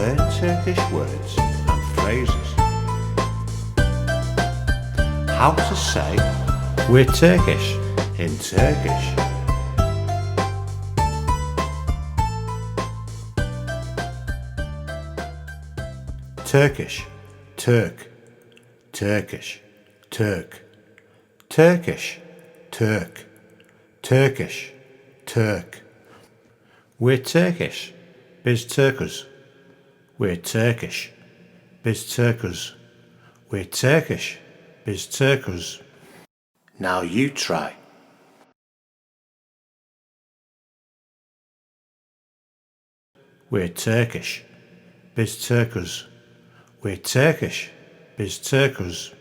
learn Turkish words and phrases. How to say "we're Turkish" in Turkish. Turkish, Turk, Turkish, Turk, Turkish, Turk, Turkish, Turk. We're Turkish, biz Turkers. We're Turkish, biz Turkers. We're Turkish, biz Turkers. Now you try. We're Turkish, biz Turkers. We're Turkish, biz Turkers.